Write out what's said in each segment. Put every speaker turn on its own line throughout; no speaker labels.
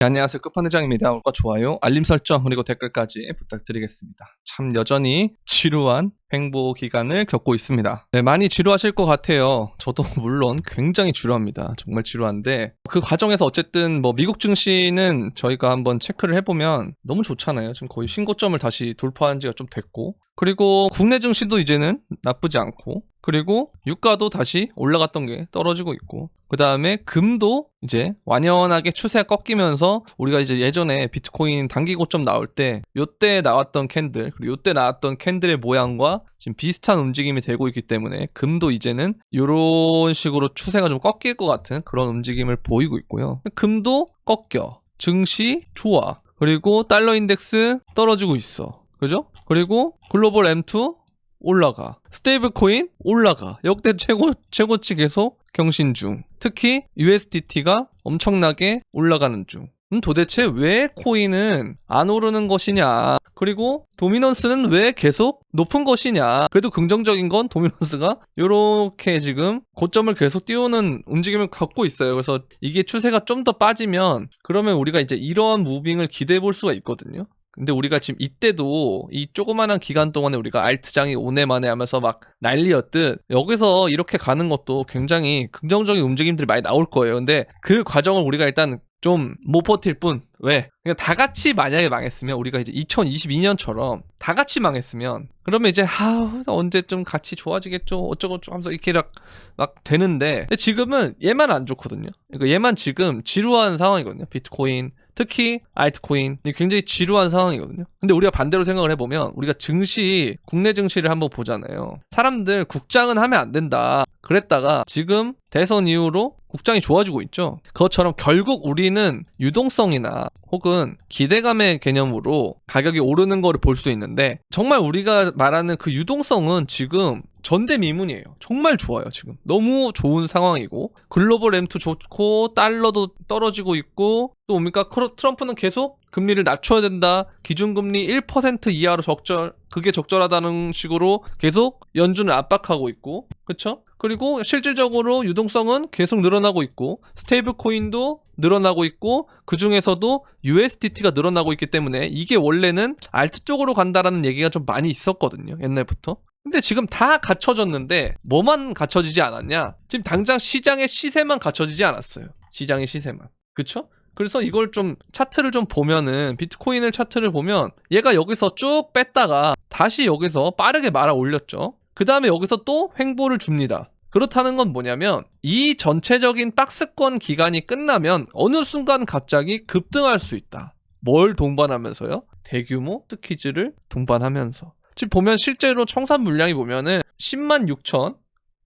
네, 안녕하세요. 끝판대장입니다. 구독과 좋아요, 알림 설정 그리고 댓글까지 부탁드리겠습니다. 참 여전히 지루한 횡보 기간을 겪고 있습니다. 네, 많이 지루하실 것 같아요. 저도 물론 굉장히 지루합니다. 정말 지루한데 그 과정에서 어쨌든 뭐 미국 증시는 저희가 한번 체크를 해보면 너무 좋잖아요. 지금 거의 신고점을 다시 돌파한 지가 좀 됐고, 그리고 국내 증시도 이제는 나쁘지 않고, 그리고 유가도 다시 올라갔던 게 떨어지고 있고, 그 다음에 금도 이제 완연하게 추세가 꺾이면서 우리가 이제 예전에 비트코인 단기 고점 나올 때 요때 나왔던 캔들, 그리고 요때 나왔던 캔들의 모양과 지금 비슷한 움직임이 되고 있기 때문에 금도 이제는 이런 식으로 추세가 좀 꺾일 것 같은 그런 움직임을 보이고 있고요. 금도 꺾여, 증시 좋아, 그리고 달러 인덱스 떨어지고 있어, 그죠? 그리고 글로벌 M2 올라가, 스테이블 코인 올라가, 역대 최고치 계속 경신 중. 특히 USDT가 엄청나게 올라가는 중. 도대체 왜 코인은 안 오르는 것이냐, 그리고 도미넌스는 왜 계속 높은 것이냐. 그래도 긍정적인 건 도미넌스가 이렇게 지금 고점을 계속 띄우는 움직임을 갖고 있어요. 그래서 이게 추세가 좀 더 빠지면 그러면 우리가 이제 이러한 무빙을 기대해 볼 수가 있거든요. 근데 우리가 지금 이때도 이 조그만한 기간 동안에 우리가 알트장이 오네 마네 하면서 막 난리였듯 여기서 이렇게 가는 것도 굉장히 긍정적인 움직임들이 많이 나올 거예요. 근데 그 과정을 우리가 일단 좀 못 버틸 뿐. 왜? 그러니까 다 같이 만약에 망했으면, 우리가 이제 2022년처럼 다 같이 망했으면, 그러면 이제 언제쯤 같이 좋아지겠죠 어쩌고저쩌고 하면서 이렇게 막 되는데, 근데 지금은 얘만 안 좋거든요. 그러니까 얘만 지금 지루한 상황이거든요. 비트코인, 특히 알트코인 굉장히 지루한 상황이거든요. 근데 우리가 반대로 생각을 해보면, 우리가 증시, 국내 증시를 한번 보잖아요. 사람들 국장은 하면 안 된다 그랬다가 지금 대선 이후로 국장이 좋아지고 있죠. 그것처럼 결국 우리는 유동성이나 혹은 기대감의 개념으로 가격이 오르는 거를 볼 수 있는데, 정말 우리가 말하는 그 유동성은 지금 전대미문이에요. 정말 좋아요. 지금 너무 좋은 상황이고, 글로벌 M2 좋고, 달러도 떨어지고 있고, 또 뭡니까? 트럼프는 계속 금리를 낮춰야 된다, 기준금리 1% 이하로 그게 적절하다는 식으로 계속 연준을 압박하고 있고, 그쵸? 그리고 실질적으로 유동성은 계속 늘어나고 있고, 스테이블 코인도 늘어나고 있고, 그 중에서도 USDT가 늘어나고 있기 때문에 이게 원래는 알트 쪽으로 간다라는 얘기가 좀 많이 있었거든요, 옛날부터. 근데 지금 다 갖춰졌는데 뭐만 갖춰지지 않았냐? 지금 당장 시장의 시세만 갖춰지지 않았어요. 시장의 시세만. 그쵸? 그래서 이걸 좀 차트를 좀 보면은, 비트코인을 차트를 보면 얘가 여기서 쭉 뺐다가 다시 여기서 빠르게 말아 올렸죠. 그 다음에 여기서 또 횡보를 줍니다. 그렇다는 건 뭐냐면, 이 전체적인 박스권 기간이 끝나면 어느 순간 갑자기 급등할 수 있다. 뭘 동반하면서요? 대규모 스퀴즈를 동반하면서. 지금 보면 실제로 청산 물량이 보면은 10만 6천,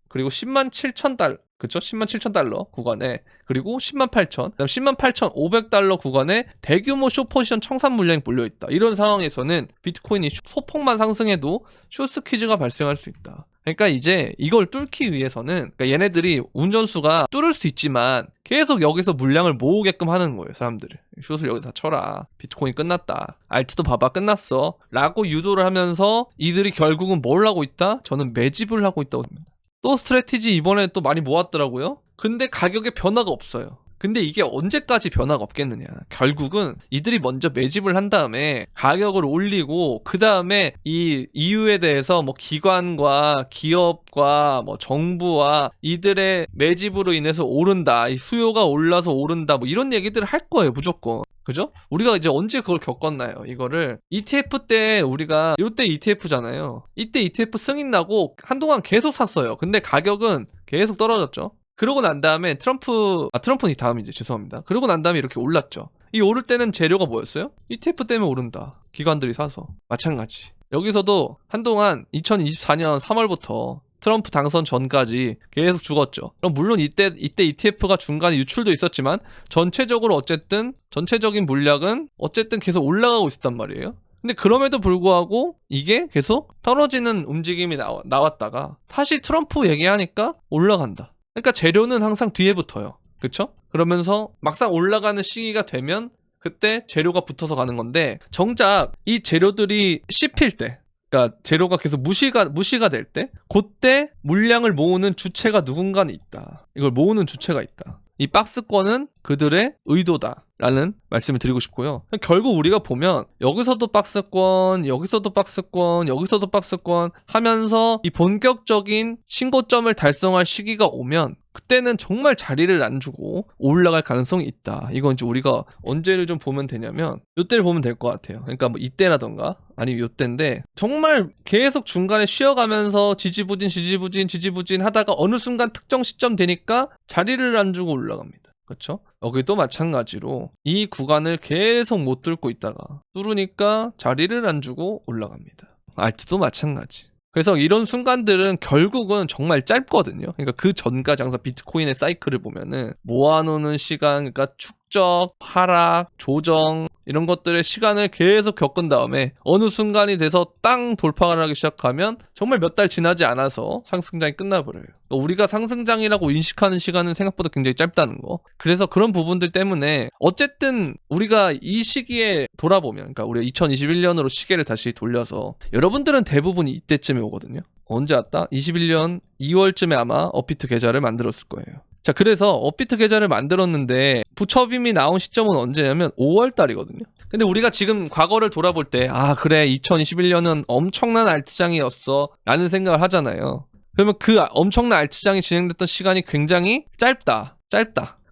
그리고 10만 7천 달러, 그쵸? 10만 7천 달러 구간에, 그리고 10만 8천, 그다음 10만 8천 500달러 구간에 대규모 숏포지션 청산 물량이 몰려있다. 이런 상황에서는 비트코인이 소폭만 상승해도 숏스퀴즈가 발생할 수 있다. 그러니까 이제 이걸 뚫기 위해서는, 그러니까 얘네들이 운전수가 뚫을 수 있지만 계속 여기서 물량을 모으게끔 하는 거예요. 사람들을 숏을 여기다 쳐라, 비트코인 끝났다, 알트도 봐봐 끝났어 라고 유도를 하면서 이들이 결국은 뭘 하고 있다? 저는 매집을 하고 있다고 봅니다. 또 스트래티지 이번에 또 많이 모았더라고요. 근데 가격에 변화가 없어요. 근데 이게 언제까지 변화가 없겠느냐. 결국은 이들이 먼저 매집을 한 다음에 가격을 올리고, 그 다음에 이 이유에 대해서 뭐 기관과 기업과 뭐 정부와 이들의 매집으로 인해서 오른다, 이 수요가 올라서 오른다, 뭐 이런 얘기들을 할 거예요, 무조건. 그죠? 우리가 이제 언제 그걸 겪었나요? 이거를 ETF 때, 우리가 이때 ETF잖아요. 이때 ETF 승인 나고 한동안 계속 샀어요. 근데 가격은 계속 떨어졌죠. 그러고 난 다음에 트럼프는 다음이죠. 죄송합니다. 그러고 난 다음에 이렇게 올랐죠. 이 오를 때는 재료가 뭐였어요? ETF 때문에 오른다, 기관들이 사서. 마찬가지. 여기서도 한동안 2024년 3월부터 트럼프 당선 전까지 계속 죽었죠. 그럼 물론 이때 ETF가 중간에 유출도 있었지만 전체적으로 어쨌든 전체적인 물량은 어쨌든 계속 올라가고 있었단 말이에요. 근데 그럼에도 불구하고 이게 계속 떨어지는 움직임이 나왔다가 다시 트럼프 얘기하니까 올라간다. 그러니까 재료는 항상 뒤에 붙어요. 그쵸? 그러면서 막상 올라가는 시기가 되면 그때 재료가 붙어서 가는 건데, 정작 이 재료들이 씹힐 때, 그러니까 재료가 계속 무시가 될 때, 그때 물량을 모으는 주체가 누군가는 있다. 이걸 모으는 주체가 있다. 이 박스권은 그들의 의도다라는 말씀을 드리고 싶고요. 결국 우리가 보면 여기서도 박스권, 여기서도 박스권, 여기서도 박스권 하면서 이 본격적인 신고점을 달성할 시기가 오면 그때는 정말 자리를 안 주고 올라갈 가능성이 있다. 이건 이제 우리가 언제를 좀 보면 되냐면 이때를 보면 될 것 같아요. 그러니까 뭐 이때라던가 아니면 이때인데 정말 계속 중간에 쉬어가면서 지지부진 하다가 어느 순간 특정 시점 되니까 자리를 안 주고 올라갑니다. 그렇죠? 여기도 마찬가지로 이 구간을 계속 못 뚫고 있다가 뚫으니까 자리를 안 주고 올라갑니다. 알트도 마찬가지. 그래서 이런 순간들은 결국은 정말 짧거든요. 그러니까 그 전까지 항상 비트코인의 사이클을 보면은 모아놓는 시간, 그러니까 축적, 하락, 조정 이런 것들의 시간을 계속 겪은 다음에 어느 순간이 돼서 땅 돌파를 하기 시작하면 정말 몇 달 지나지 않아서 상승장이 끝나버려요. 그러니까 우리가 상승장이라고 인식하는 시간은 생각보다 굉장히 짧다는 거. 그래서 그런 부분들 때문에 어쨌든 우리가 이 시기에 돌아보면, 그러니까 우리가 2021년으로 시계를 다시 돌려서 여러분들은 대부분이 이때쯤에 오거든요. 언제 왔다? 21년 2월쯤에 아마 업비트 계좌를 만들었을 거예요. 자, 그래서 업비트 계좌를 만들었는데 부처빔이 나온 시점은 언제냐면 5월 달이거든요. 근데 우리가 지금 과거를 돌아볼 때 그래 2021년은 엄청난 알트장이었어 라는 생각을 하잖아요. 그러면 그 엄청난 알트장이 진행됐던 시간이 굉장히 짧다.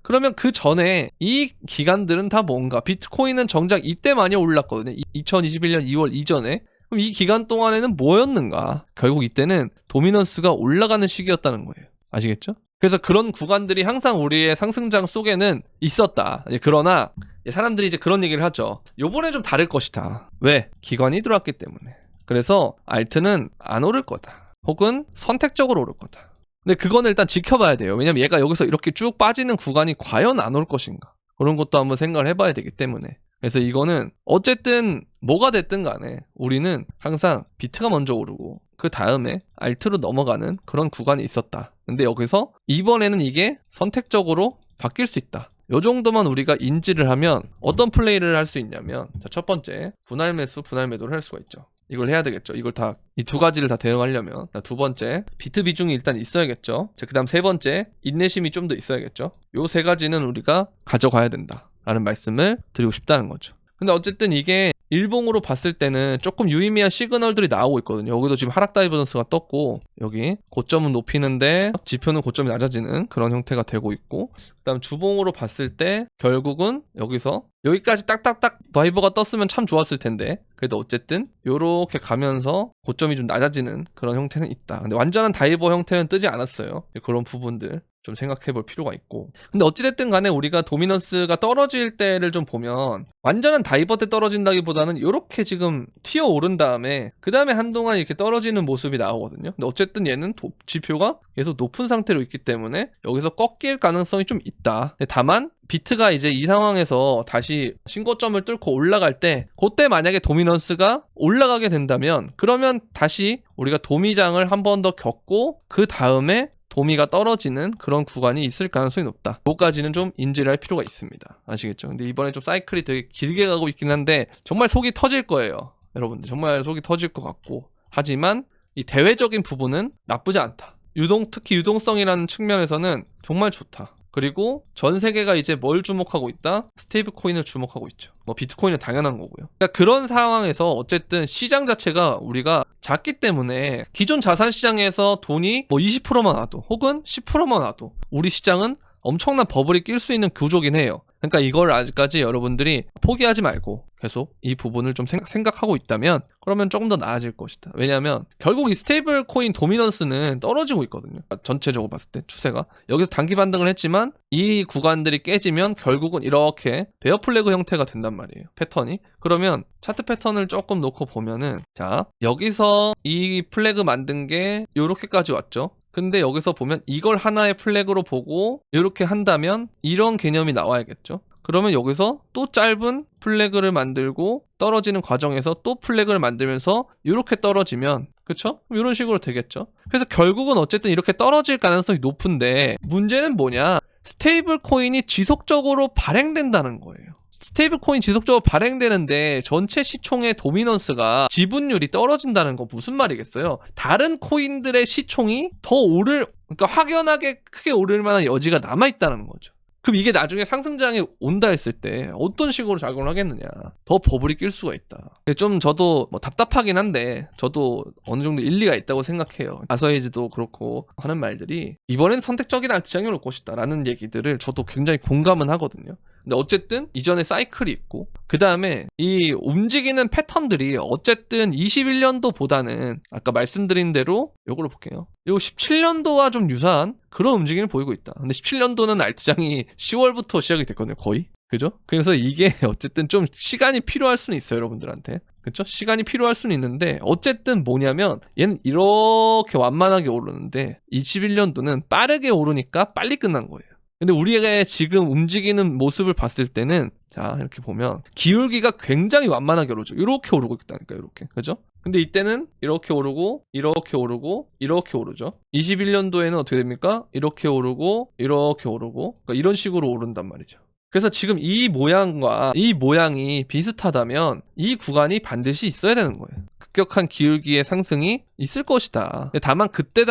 그러면 그 전에 이 기간들은 다 뭔가? 비트코인은 정작 이때 많이 올랐거든요. 2021년 2월 이전에. 그럼 이 기간 동안에는 뭐였는가? 결국 이때는 도미넌스가 올라가는 시기였다는 거예요. 아시겠죠? 그래서 그런 구간들이 항상 우리의 상승장 속에는 있었다. 그러나 사람들이 이제 그런 얘기를 하죠. 요번에 좀 다를 것이다. 왜? 기관이 들어왔기 때문에. 그래서 알트는 안 오를 거다. 혹은 선택적으로 오를 거다. 근데 그거는 일단 지켜봐야 돼요. 왜냐면 얘가 여기서 이렇게 쭉 빠지는 구간이 과연 안 올 것인가. 그런 것도 한번 생각을 해봐야 되기 때문에. 그래서 이거는 어쨌든 뭐가 됐든 간에 우리는 항상 비트가 먼저 오르고 그 다음에 알트로 넘어가는 그런 구간이 있었다. 근데 여기서 이번에는 이게 선택적으로 바뀔 수 있다. 요 정도만 우리가 인지를 하면 어떤 플레이를 할 수 있냐면, 자, 첫 번째 분할 매수, 분할 매도를 할 수가 있죠. 이걸 해야 되겠죠. 이걸 다, 이 두 가지를 다 대응하려면. 두 번째, 비트 비중이 일단 있어야겠죠. 자, 그 다음 세 번째, 인내심이 좀 더 있어야겠죠. 요 세 가지는 우리가 가져가야 된다 라는 말씀을 드리고 싶다는 거죠. 근데 어쨌든 이게 일봉으로 봤을 때는 조금 유의미한 시그널들이 나오고 있거든요. 여기도 지금 하락 다이버전스가 떴고, 여기 고점은 높이는데 지표는 고점이 낮아지는 그런 형태가 되고 있고, 그 다음 주봉으로 봤을 때 결국은 여기서 여기까지 딱딱딱 다이버가 떴으면 참 좋았을 텐데, 그래도 어쨌든 요렇게 가면서 고점이 좀 낮아지는 그런 형태는 있다. 근데 완전한 다이버 형태는 뜨지 않았어요. 그런 부분들 좀 생각해 볼 필요가 있고. 근데 어찌됐든 간에 우리가 도미넌스가 떨어질 때를 좀 보면 완전한 다이버 때 떨어진다기보다는 이렇게 지금 튀어 오른 다음에 그 다음에 한동안 이렇게 떨어지는 모습이 나오거든요. 근데 어쨌든 얘는 지표가 계속 높은 상태로 있기 때문에 여기서 꺾일 가능성이 좀 있다. 다만 비트가 이제 이 상황에서 다시 신고점을 뚫고 올라갈 때, 그때 만약에 도미넌스가 올라가게 된다면 그러면 다시 우리가 도미장을 한 번 더 겪고 그 다음에 도미가 떨어지는 그런 구간이 있을 가능성이 높다. 여기까지는 좀 인지를 할 필요가 있습니다. 아시겠죠? 근데 이번에 좀 사이클이 되게 길게 가고 있긴 한데 정말 속이 터질 거예요. 여러분들 정말 속이 터질 것 같고, 하지만 이 대외적인 부분은 나쁘지 않다. 특히 유동성이라는 측면에서는 정말 좋다. 그리고 전 세계가 이제 뭘 주목하고 있다? 스테이블 코인을 주목하고 있죠. 뭐 비트코인은 당연한 거고요. 그러니까 그런 상황에서 어쨌든 시장 자체가 우리가 작기 때문에 기존 자산 시장에서 돈이 뭐 20%만 와도 혹은 10%만 와도 우리 시장은 엄청난 버블이 낄 수 있는 구조긴 해요. 그러니까 이걸 아직까지 여러분들이 포기하지 말고 계속 이 부분을 좀 생각하고 있다면 그러면 조금 더 나아질 것이다. 왜냐하면 결국 이 스테이블 코인 도미넌스는 떨어지고 있거든요. 전체적으로 봤을 때 추세가. 여기서 단기 반등을 했지만 이 구간들이 깨지면 결국은 이렇게 베어 플래그 형태가 된단 말이에요. 패턴이. 그러면 차트 패턴을 조금 놓고 보면은, 자, 여기서 이 플래그 만든 게 요렇게까지 왔죠. 근데 여기서 보면 이걸 하나의 플래그로 보고 이렇게 한다면 이런 개념이 나와야겠죠. 그러면 여기서 또 짧은 플래그를 만들고 떨어지는 과정에서 또 플래그를 만들면서 이렇게 떨어지면, 그쵸? 이런 식으로 되겠죠. 그래서 결국은 어쨌든 이렇게 떨어질 가능성이 높은데 문제는 뭐냐? 스테이블 코인이 지속적으로 발행된다는 거예요. 스테이블 코인 지속적으로 발행되는데 전체 시총의 도미넌스가 지분율이 떨어진다는 거 무슨 말이겠어요? 다른 코인들의 시총이 더 그러니까 확연하게 크게 오를 만한 여지가 남아있다는 거죠. 그럼 이게 나중에 상승장에 온다 했을 때 어떤 식으로 작용을 하겠느냐. 더 버블이 낄 수가 있다. 좀 저도 뭐 답답하긴 한데 저도 어느 정도 일리가 있다고 생각해요. 아서에이즈도 그렇고 하는 말들이 이번엔 선택적인 알트장이 올 것이다 라는 얘기들을 저도 굉장히 공감은 하거든요. 근데 어쨌든 이전에 사이클이 있고 그 다음에 이 움직이는 패턴들이 어쨌든 21년도보다는 아까 말씀드린 대로 요걸로 볼게요. 요 17년도와 좀 유사한 그런 움직임을 보이고 있다. 근데 17년도는 알트장이 10월부터 시작이 됐거든요. 거의. 그죠? 그래서 이게 어쨌든 좀 시간이 필요할 수는 있어요. 여러분들한테. 그쵸? 시간이 필요할 수는 있는데 어쨌든 뭐냐면 얘는 이렇게 완만하게 오르는데 21년도는 빠르게 오르니까 빨리 끝난 거예요. 근데 우리가 지금 움직이는 모습을 봤을 때는 자 이렇게 보면 기울기가 굉장히 완만하게 오르죠. 이렇게 오르고 있다니까 이렇게. 그죠? 근데 이때는 이렇게 오르고 이렇게 오르고 이렇게 오르죠. 21년도에는 어떻게 됩니까? 이렇게 오르고 이렇게 오르고 그러니까 이런 식으로 오른단 말이죠. 그래서 지금 이 모양과 이 모양이 비슷하다면 이 구간이 반드시 있어야 되는 거예요. 급격한 기울기의 상승이 있을 것이다. 다만 그때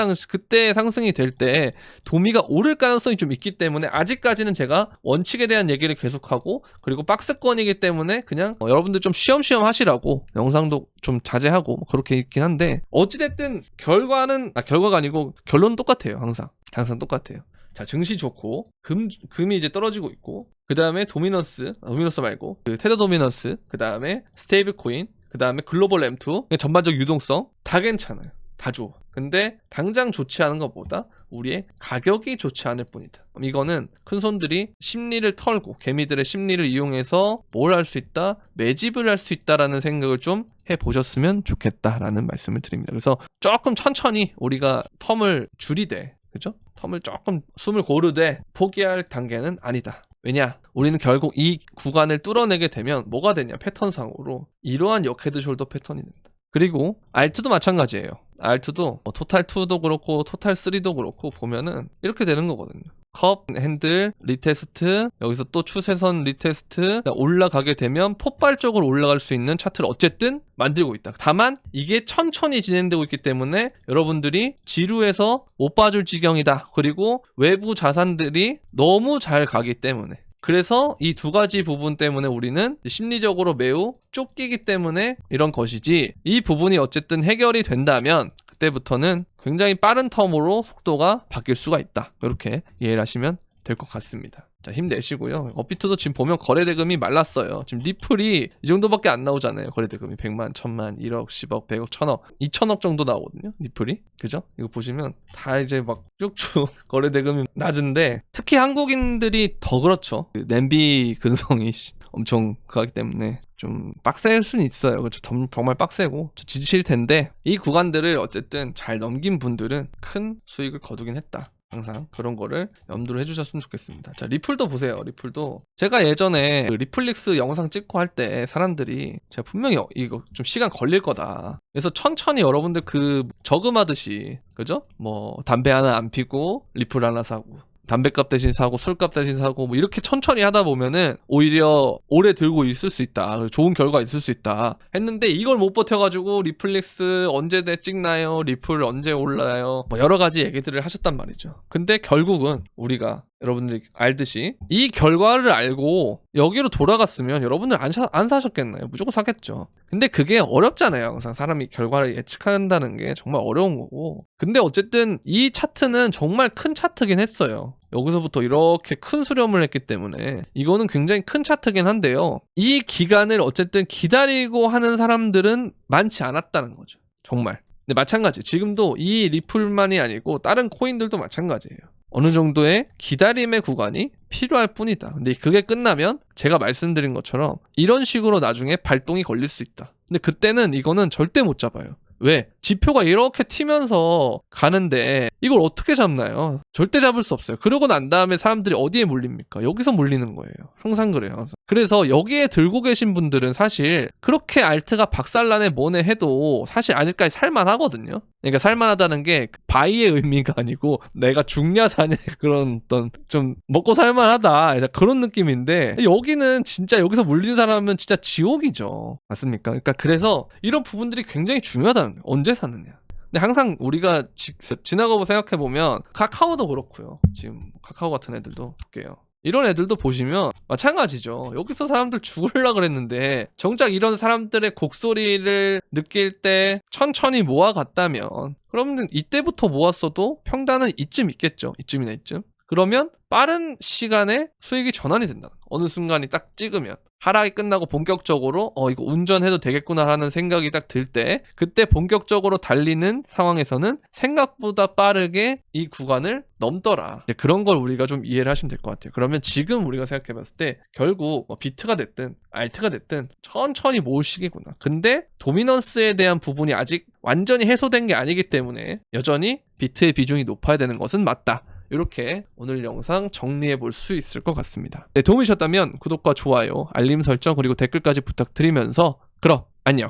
상승이 될 때 도미가 오를 가능성이 좀 있기 때문에 아직까지는 제가 원칙에 대한 얘기를 계속하고 그리고 박스권이기 때문에 그냥 여러분들 좀 쉬엄쉬엄 하시라고 영상도 좀 자제하고 그렇게 있긴 한데 어찌됐든 결과가 아니고 결론은 똑같아요. 항상 똑같아요. 자, 증시 좋고 금이 이제 떨어지고 있고 그 다음에 도미너스 말고 그 테더 도미너스 그 다음에 스테이블 코인 그 다음에 글로벌 M2 전반적 유동성 다 괜찮아요. 다 좋아. 근데 당장 좋지 않은 것보다 우리의 가격이 좋지 않을 뿐이다. 이거는 큰손들이 심리를 털고 개미들의 심리를 이용해서 뭘 할 수 있다? 매집을 할 수 있다라는 생각을 좀 해보셨으면 좋겠다라는 말씀을 드립니다. 그래서 조금 천천히 우리가 텀을 줄이되 그죠? 텀을 조금 숨을 고르되 포기할 단계는 아니다. 왜냐? 우리는 결국 이 구간을 뚫어내게 되면 뭐가 되냐? 패턴상으로 이러한 역헤드 숄더 패턴이 된다. 그리고 알트도 마찬가지예요. 알트도 토탈2도 그렇고 토탈3도 그렇고 보면은 이렇게 되는 거거든요. 컵, 핸들, 리테스트, 여기서 또 추세선 리테스트 올라가게 되면 폭발적으로 올라갈 수 있는 차트를 어쨌든 만들고 있다. 다만 이게 천천히 진행되고 있기 때문에 여러분들이 지루해서 못 봐줄 지경이다. 그리고 외부 자산들이 너무 잘 가기 때문에 그래서 이 두 가지 부분 때문에 우리는 심리적으로 매우 쫓기기 때문에 이런 것이지 이 부분이 어쨌든 해결이 된다면 그때부터는 굉장히 빠른 텀으로 속도가 바뀔 수가 있다. 이렇게 이해를 하시면 될 것 같습니다. 자, 힘내시고요. 업비트도 지금 보면 거래대금이 말랐어요. 지금 리플이 이 정도밖에 안 나오잖아요. 거래대금이 100만, 1000만, 1억, 10억, 100억, 1000억, 2000억 정도 나오거든요. 리플이. 그죠? 이거 보시면 다 이제 막 쭉쭉 거래대금이 낮은데 특히 한국인들이 더 그렇죠. 그 냄비 근성이 엄청 그하기 때문에 좀 빡셀 수는 있어요. 그렇죠? 정말 빡세고 지칠 텐데 이 구간들을 어쨌든 잘 넘긴 분들은 큰 수익을 거두긴 했다. 항상 그런 거를 염두를 해주셨으면 좋겠습니다. 자, 리플도 보세요. 리플도 제가 예전에 그 리플릭스 영상 찍고 할 때 사람들이 제가 분명히 이거 좀 시간 걸릴 거다. 그래서 천천히 여러분들 그 저금하듯이 그죠? 뭐 담배 하나 안 피고 리플 하나 사고 담배값 대신 사고 술값 대신 사고 뭐 이렇게 천천히 하다 보면은 오히려 오래 들고 있을 수 있다. 좋은 결과 있을 수 있다. 했는데 이걸 못 버텨가지고 리플릭스 언제 찍나요? 리플 언제 올라요? 뭐 여러 가지 얘기들을 하셨단 말이죠. 근데 결국은 우리가 여러분들이 알듯이 이 결과를 알고 여기로 돌아갔으면 여러분들 안 사셨겠나요? 무조건 사겠죠. 근데 그게 어렵잖아요. 항상 사람이 결과를 예측한다는 게 정말 어려운 거고. 근데 어쨌든 이 차트는 정말 큰 차트긴 했어요. 여기서부터 이렇게 큰 수렴을 했기 때문에 이거는 굉장히 큰 차트긴 한데요. 이 기간을 어쨌든 기다리고 하는 사람들은 많지 않았다는 거죠. 정말. 근데 마찬가지. 지금도 이 리플만이 아니고 다른 코인들도 마찬가지예요. 어느 정도의 기다림의 구간이 필요할 뿐이다. 근데 그게 끝나면 제가 말씀드린 것처럼 이런 식으로 나중에 발동이 걸릴 수 있다. 근데 그때는 이거는 절대 못 잡아요. 왜? 지표가 이렇게 튀면서 가는데 이걸 어떻게 잡나요? 절대 잡을 수 없어요. 그러고 난 다음에 사람들이 어디에 몰립니까? 여기서 몰리는 거예요. 항상 그래요. 항상. 그래서 여기에 들고 계신 분들은 사실 그렇게 알트가 박살나네 뭐네 해도 사실 아직까지 살만하거든요. 그러니까 살만하다는 게 바이의 의미가 아니고 내가 죽냐 사냐 그런 어떤 좀 먹고 살만하다 그런 느낌인데 여기는 진짜 여기서 몰리는 사람은 진짜 지옥이죠. 맞습니까? 그러니까 그래서 이런 부분들이 굉장히 중요하다는 거예요. 언제 사느냐. 근데 항상 우리가 지나가고 생각해보면 카카오도 그렇고요. 지금 카카오 같은 애들도 볼게요. 이런 애들도 보시면 마찬가지죠. 여기서 사람들 죽으려고 그랬는데 정작 이런 사람들의 곡소리를 느낄 때 천천히 모아갔다면 그러면 이때부터 모았어도 평단은 이쯤 있겠죠. 이쯤이나 이쯤. 그러면 빠른 시간에 수익이 전환이 된다. 어느 순간이 딱 찍으면 하락이 끝나고 본격적으로 이거 운전해도 되겠구나 하는 생각이 딱 들 때 그때 본격적으로 달리는 상황에서는 생각보다 빠르게 이 구간을 넘더라. 그런 걸 우리가 좀 이해를 하시면 될 것 같아요. 그러면 지금 우리가 생각해 봤을 때 결국 비트가 됐든 알트가 됐든 천천히 모을 시기구나. 근데 도미넌스에 대한 부분이 아직 완전히 해소된 게 아니기 때문에 여전히 비트의 비중이 높아야 되는 것은 맞다. 이렇게 오늘 영상 정리해 볼 수 있을 것 같습니다. 네, 도움이 되셨다면 구독과 좋아요, 알림 설정 그리고 댓글까지 부탁드리면서 그럼 안녕.